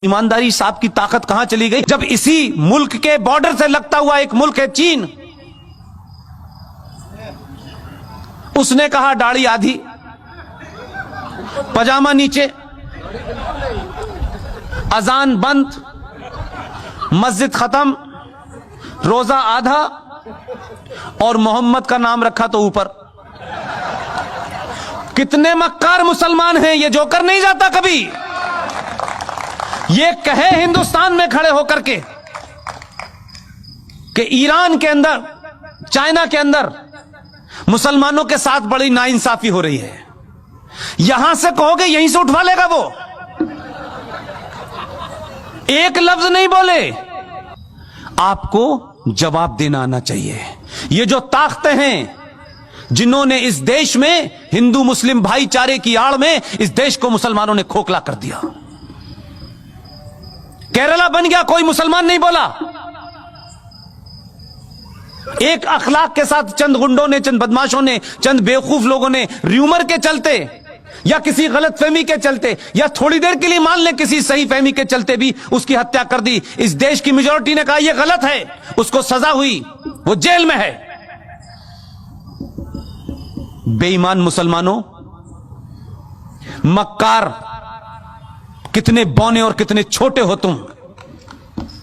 ईमानदारी साहब की ताकत कहां चली गई जब इसी मुल्क के बॉर्डर से लगता हुआ एक मुल्क है चीन, उसने कहा दाढ़ी आधी पजामा नीचे, अजान बंद, मस्जिद खत्म, रोजा आधा और मोहम्मद का नाम रखा तो ऊपर। कितने मक्कार मुसलमान हैं, ये जोकर नहीं जाता कभी। ये कहे हिंदुस्तान में खड़े होकर के कि ईरान के अंदर, चाइना के अंदर मुसलमानों के साथ बड़ी नाइंसाफी हो रही है, यहां से कहोगे यहीं से उठवा लेगा वो। एक लफ्ज नहीं बोले। आपको जवाब देना आना चाहिए। ये जो ताकतें हैं जिन्होंने इस देश में हिंदू मुस्लिम भाईचारे की आड़ में इस देश को मुसलमानों ने खोखला कर दिया। केरला बन गया, कोई मुसलमान नहीं बोला। एक अखलाक के साथ चंद गुंडों ने, चंद बदमाशों ने, चंद बेवकूफ लोगों ने र्यूमर के चलते या किसी गलत फहमी के चलते या थोड़ी देर के लिए मान ले किसी सही फहमी के चलते भी उसकी हत्या कर दी। इस देश की मेजॉरिटी ने कहा यह गलत है, उसको सजा हुई, वो जेल में है। बेईमान मुसलमानों, मक्कार, कितने बौने और कितने छोटे हो तुमने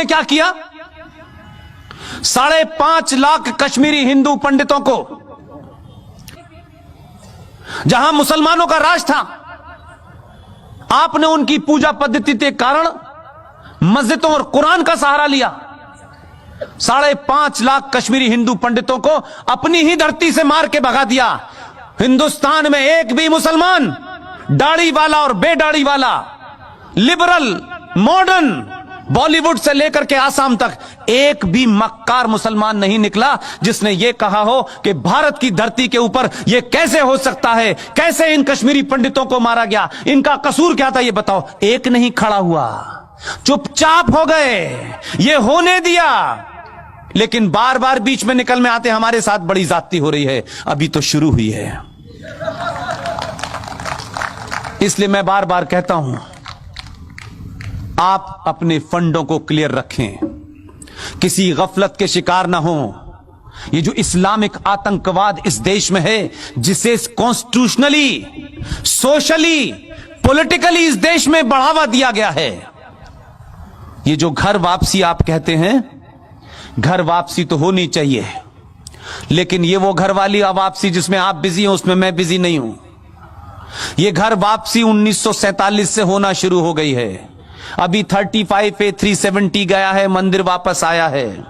क्या किया? 5.5 लाख कश्मीरी हिंदू पंडितों को, जहां मुसलमानों का राज था, आपने उनकी पूजा पद्धति के कारण मस्जिदों और कुरान का सहारा लिया। 5.5 लाख कश्मीरी हिंदू पंडितों को अपनी ही धरती से मार के भगा दिया। हिंदुस्तान में एक भी मुसलमान, दाढ़ी वाला और बेदाढ़ी वाला, लिबरल, मॉडर्न, बॉलीवुड से लेकर के आसाम तक एक भी मक्कार मुसलमान नहीं निकला जिसने यह कहा हो कि भारत की धरती के ऊपर यह कैसे हो सकता है, कैसे इन कश्मीरी पंडितों को मारा गया, इनका कसूर क्या था ये बताओ। एक नहीं खड़ा हुआ, चुपचाप हो गए, ये होने दिया। लेकिन बार बार बीच में निकल में आते हमारे साथ बड़ी ज्यादती हो रही है, अभी तो शुरू हुई है। इसलिए मैं बार बार कहता हूं, आप अपने फंडों को क्लियर रखें, किसी गफलत के शिकार ना हो। ये जो इस्लामिक आतंकवाद इस देश में है, जिसे कॉन्स्टिट्यूशनली, सोशली, पॉलिटिकली इस देश में बढ़ावा दिया गया है, ये जो घर वापसी आप कहते हैं, घर वापसी तो होनी चाहिए, लेकिन ये वो घर वाली वापसी जिसमें आप बिजी हो उसमें मैं बिजी नहीं हूं। ये घर वापसी 1947 से होना शुरू हो गई है। अभी 35A 370 गया है, मंदिर वापस आया है।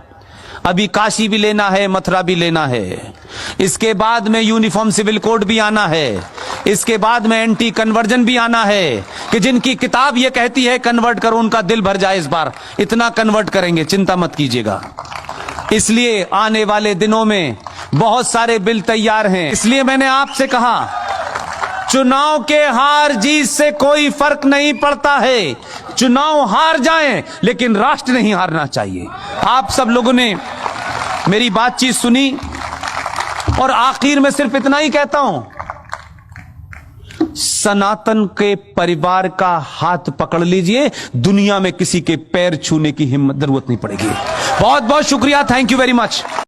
अभी काशी भी लेना है, मथुरा भी लेना है। इसके बाद में यूनिफॉर्म सिविल कोड भी आना है। इसके बाद में एंटी कन्वर्जन भी आना है कि जिनकी किताब ये कहती है कन्वर्ट करो, उनका दिल भर जाए। इस बार इतना कन्वर्ट करेंगे, चिंता मत कीजिएगा। इसलिए आने वाले दिनों में बहुत सारे बिल तैयार हैं। इसलिए मैंने आपसे कहा, चुनाव के हार जीत से कोई फर्क नहीं पड़ता है। चुनाव हार जाएं, लेकिन राष्ट्र नहीं हारना चाहिए। आप सब लोगों ने मेरी बातचीत सुनी और आखिर में सिर्फ इतना ही कहता हूं, सनातन के परिवार का हाथ पकड़ लीजिए, दुनिया में किसी के पैर छूने की हिम्मत जरूरत नहीं पड़ेगी। बहुत बहुत शुक्रिया, थैंक यू वेरी मच।